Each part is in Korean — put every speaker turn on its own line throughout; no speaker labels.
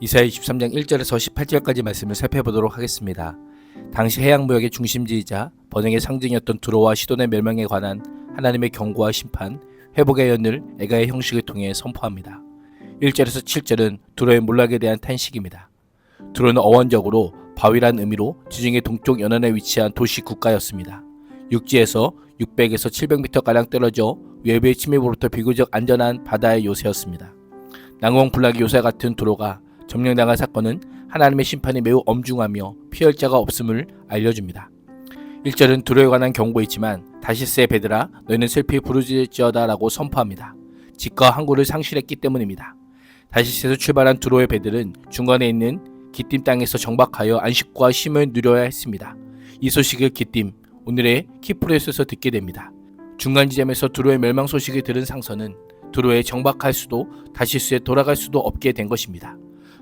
이사야 23장 1절에서 18절까지 말씀을 살펴보도록 하겠습니다. 당시 해양무역의 중심지이자 번영의 상징이었던 두로와 시돈의 멸망에 관한 하나님의 경고와 심판, 회복의 연을 애가의 형식을 통해 선포합니다. 1절에서 7절은 두로의 몰락에 대한 탄식입니다. 두로는 어원적으로 바위란 의미로 지중해 동쪽 연안에 위치한 도시 국가였습니다. 육지에서 600에서 700m가량 떨어져 외부의 침입으로부터 비교적 안전한 바다의 요새였습니다. 난공불락의 요새 같은 두로가 점령당한 사건은 하나님의 심판이 매우 엄중하며 피할 자가 없음을 알려줍니다. 1절은 두로에 관한 경고이지만 다시스의 배들아 너희는 슬피 부르짖을지어다 라고 선포합니다. 직과 항구를 상실했기 때문입니다. 다시스에서 출발한 두로의 배들은 중간에 있는 기띔 땅에서 정박하여 안식과 쉼을 누려야 했습니다. 이 소식을 기띔, 오늘의 키프로스에서 듣게 됩니다. 중간 지점에서 두로의 멸망 소식을 들은 상선은 두로에 정박할 수도 다시스에 돌아갈 수도 없게 된 것입니다.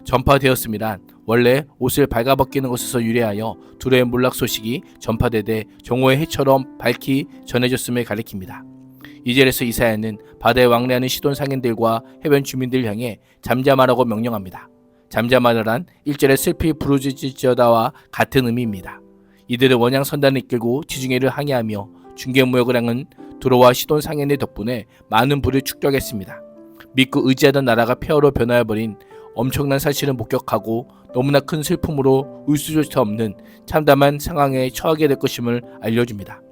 전파되었음이란 원래 옷을 발가벗기는 것에서 유래하여 두로의 몰락 소식이 전파되되 정오의 해처럼 밝히 전해졌음을 가리킵니다. 2절에서 이사야는 바다에 왕래하는 시돈 상인들과 해변 주민들 향해 잠잠하라고 명령합니다. 잠잠하라란 1절의 슬피 부르짖을지어다와 같은 의미입니다. 이들은 원양 선단을 이끌고 지중해를 항해하며 중개무역을 하는 두로와 시돈 상인의 덕분에 많은 부를 축적했습니다. 믿고 의지하던 나라가 폐허로 변화해버린 엄청난 사실을 목격하고 너무나 큰 슬픔으로 울 수조차 없는 참담한 상황에 처하게 될 것임을 알려줍니다.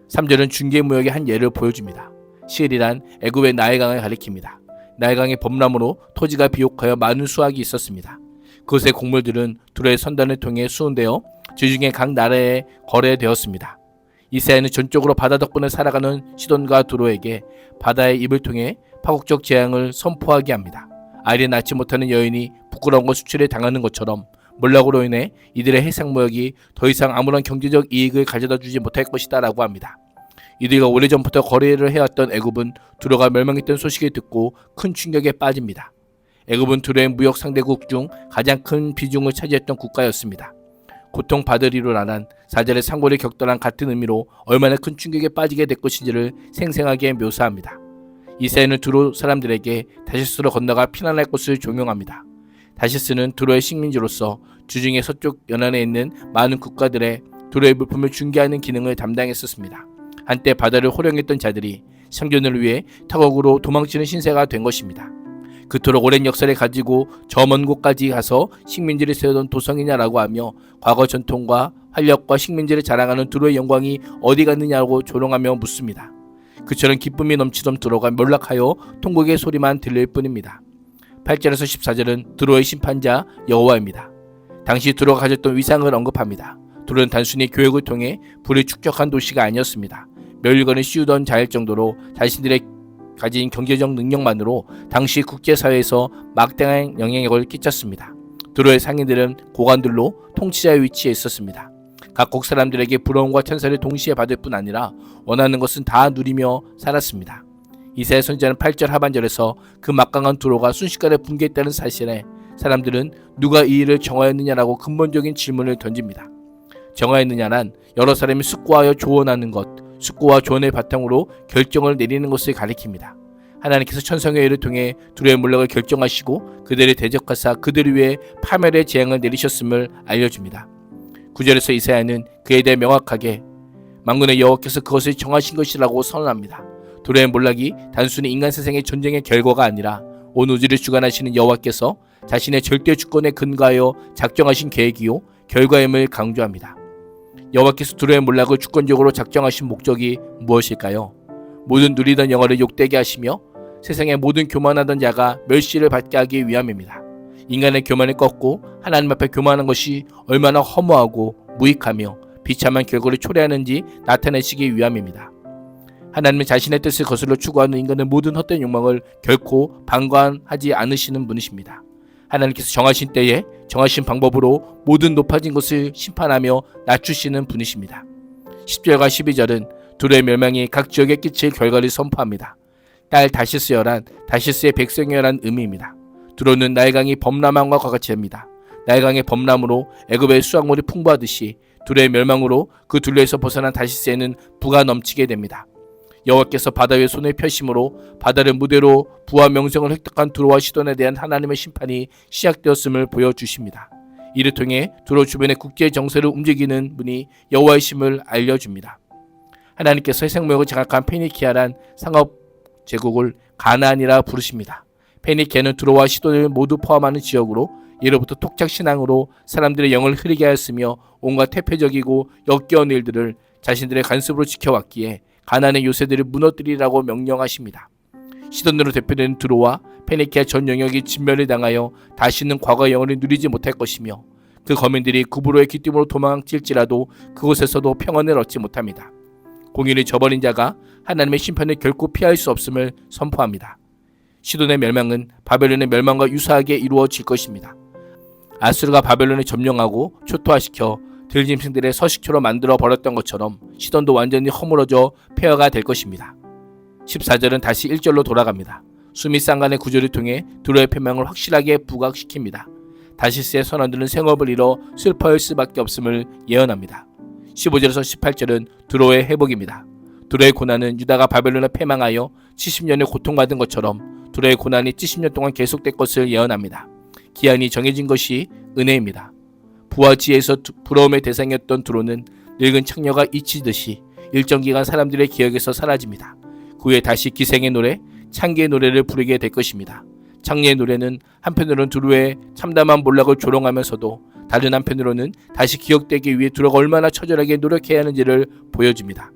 3절은 중개무역의 한 예를 보여줍니다. 시엘이란 애굽의 나일강을 가리킵니다. 나일강의 범람으로 토지가 비옥하여 많은 수확이 있었습니다. 그것의 곡물들은 두로의 선단을 통해 수운되어 지중해 각 나라에 거래되었습니다. 이사야는 전적으로 바다 덕분에 살아가는 시돈과 두로에게 바다의 입을 통해 파국적 재앙을 선포하게 합니다. 아이를 낳지 못하는 여인이 부끄러움과 수치를 당하는 것처럼 몰락으로 인해 이들의 해상무역이 더 이상 아무런 경제적 이익을 가져다 주지 못할 것이다 라고 합니다. 이들과 오래전부터 거래를 해왔던 애굽은 두로가 멸망했던 소식을 듣고 큰 충격에 빠집니다. 애굽은 두로의 무역 상대국 중 가장 큰 비중을 차지했던 국가였습니다. 고통받으리로라는 4절의 상고를 겪더란 같은 의미로 얼마나 큰 충격에 빠지게 될 것인지를 생생하게 묘사합니다. 이사야는 두로 사람들에게 다시스로 건너가 피난할 곳을 종용합니다. 다시스는 두로의 식민지로서 주중해 서쪽 연안에 있는 많은 국가들의 두로의 물품을 중개하는 기능을 담당했었습니다. 한때 바다를 호령했던 자들이 생존을 위해 타국으로 도망치는 신세가 된 것입니다. 그토록 오랜 역사를 가지고 저 먼 곳까지 가서 식민지를 세우던 도성이냐라고 하며 과거 전통과 활력과 식민지를 자랑하는 두로의 영광이 어디 갔느냐고 조롱하며 묻습니다. 그처럼 기쁨이 넘치던 두로가 몰락하여 통곡의 소리만 들릴 뿐입니다. 8절에서 14절은 두로의 심판자 여호와입니다. 당시 두로가 가졌던 위상을 언급합니다. 두로는 단순히 교육을 통해 부를 축적한 도시가 아니었습니다. 멸류관을 씌우던 자일 정도로 자신들의 가진 경제적 능력만으로 당시 국제사회에서 막대한 영향력을 끼쳤습니다. 두로의 상인들은 고관들로 통치자의 위치에 있었습니다. 각국 사람들에게 부러움과 찬사를 동시에 받을 뿐 아니라 원하는 것은 다 누리며 살았습니다. 이사야 선지자는 8절 하반절에서 그 막강한 두로가 순식간에 붕괴했다는 사실에 사람들은 누가 이 일을 정하였느냐라고 근본적인 질문을 던집니다. 정하였느냐란 여러 사람이 숙고하여 조언하는 것, 숙고와 조언을 바탕으로 결정을 내리는 것을 가리킵니다. 하나님께서 천상의 일을 통해 두로의 몰락을 결정하시고 그들을 대적하사 그들을 위해 파멸의 재앙을 내리셨음을 알려줍니다. 9절에서 이사야는 그에 대해 명확하게 만군의 여호와께서 그것을 정하신 것이라고 선언합니다. 두로의 몰락이 단순히 인간 세상의 전쟁의 결과가 아니라 온 우주를 주관하시는 여호와께서 자신의 절대 주권에 근거하여 작정하신 계획이요 결과임을 강조합니다. 여호와께서 두로의 몰락을 주권적으로 작정하신 목적이 무엇일까요? 모든 누리던 영혼을 욕되게 하시며 세상의 모든 교만하던 자가 멸시를 받게 하기 위함입니다. 인간의 교만을 꺾고 하나님 앞에 교만한 것이 얼마나 허무하고 무익하며 비참한 결과를 초래하는지 나타내시기 위함입니다. 하나님은 자신의 뜻을 거슬러 추구하는 인간의 모든 헛된 욕망을 결코 방관하지 않으시는 분이십니다. 하나님께서 정하신 때에 정하신 방법으로 모든 높아진 것을 심판하며 낮추시는 분이십니다. 10절과 12절은 두로의 멸망이 각 지역에 끼칠 결과를 선포합니다. 딸 다시스여란 다시스의 백성이여란 의미입니다. 두로는 나일강이 범람함과 같이 합니다. 나일강의 범람으로 애굽의 수확물이 풍부하듯이 두로의 멸망으로 그 둘레에서 벗어난 다시스에는 부가 넘치게 됩니다. 여호와께서 바다 위에 손을 펴심으로 바다를 무대로 부와 명성을 획득한 두로와 시돈에 대한 하나님의 심판이 시작되었음을 보여주십니다. 이를 통해 두로 주변의 국제 정세를 움직이는 분이 여호와의 심을 알려줍니다. 하나님께서 해생무역을 장악한 페니키아란 상업 제국을 가나안이라 부르십니다. 페니키아는 두로와 시돈을 모두 포함하는 지역으로 예로부터 톡착신앙으로 사람들의 영을 흐리게 하였으며 온갖 태폐적이고 역겨운 일들을 자신들의 간섭으로 지켜왔기에 가나안의 요새들을 무너뜨리라고 명령하십니다. 시돈으로 대표되는 두로와 페니키아 전 영역이 진멸을 당하여 다시는 과거의 영혼을 누리지 못할 것이며 그 거민들이 구브로의 귀띔으로 도망칠지라도 그곳에서도 평안을 얻지 못합니다. 공의를 저버린 자가 하나님의 심판을 결코 피할 수 없음을 선포합니다. 시돈의 멸망은 바벨론의 멸망과 유사하게 이루어질 것입니다. 아수르가 바벨론을 점령하고 초토화시켜 들짐승들의 서식처로 만들어 버렸던 것처럼 시돈도 완전히 허물어져 폐허가 될 것입니다. 14절은 다시 1절로 돌아갑니다. 수미 쌍간의 구조를 통해 두로의 패망을 확실하게 부각시킵니다. 다시스의 선원들은 생업을 잃어 슬퍼할 수밖에 없음을 예언합니다. 15절에서 18절은 두로의 회복입니다. 두로의 고난은 유다가 바벨론에 패망하여 70년을 고통받은 것처럼 두로의 고난이 70년 동안 계속될 것을 예언합니다. 기한이 정해진 것이 은혜입니다. 부와 지혜에서 부러움의 대상이었던 두로는 늙은 창녀가 잊히듯이 일정 기간 사람들의 기억에서 사라집니다. 그 후에 다시 기생의 노래, 창기의 노래를 부르게 될 것입니다. 창녀의 노래는 한편으로는 두로의 참담한 몰락을 조롱하면서도 다른 한편으로는 다시 기억되기 위해 두로가 얼마나 처절하게 노력해야 하는지를 보여줍니다.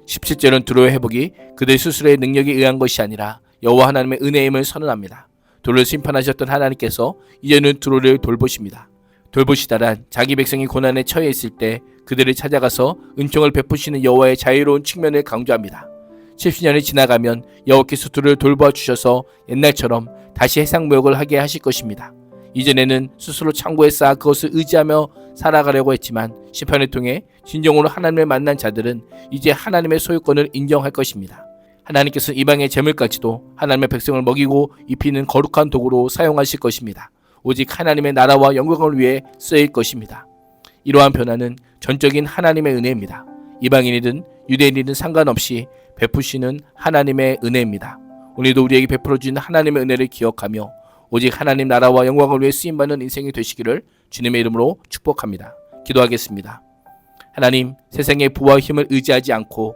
17절은 두로의 회복이 그들 스스로의 능력에 의한 것이 아니라 여호와 하나님의 은혜임을 선언합니다. 두로를 심판하셨던 하나님께서 이제는 두로를 돌보십니다. 돌보시다란 자기 백성이 고난에 처해 있을 때 그들을 찾아가서 은총을 베푸시는 여호와의 자유로운 측면을 강조합니다. 70년이 지나가면 여호와께서 두로를 돌보아 주셔서 옛날처럼 다시 해상무역을 하게 하실 것입니다. 이전에는 스스로 창고에 쌓아 그것을 의지하며 살아가려고 했지만 심판을 통해 진정으로 하나님을 만난 자들은 이제 하나님의 소유권을 인정할 것입니다. 하나님께서는 이방의 재물까지도 하나님의 백성을 먹이고 입히는 거룩한 도구로 사용하실 것입니다. 오직 하나님의 나라와 영광을 위해 쓰일 것입니다. 이러한 변화는 전적인 하나님의 은혜입니다. 이방인이든 유대인이든 상관없이 베푸시는 하나님의 은혜입니다. 오늘도 우리에게 베풀어 주신 하나님의 은혜를 기억하며 오직 하나님 나라와 영광을 위해 쓰임받는 인생이 되시기를 주님의 이름으로 축복합니다. 기도하겠습니다. 하나님, 세상의 부와 힘을 의지하지 않고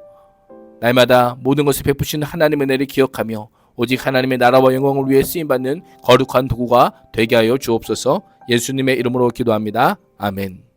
날마다 모든 것을 베푸시는 하나님의 은혜를 기억하며 오직 하나님의 나라와 영광을 위해 쓰임받는 거룩한 도구가 되게 하여 주옵소서. 예수님의 이름으로 기도합니다. 아멘.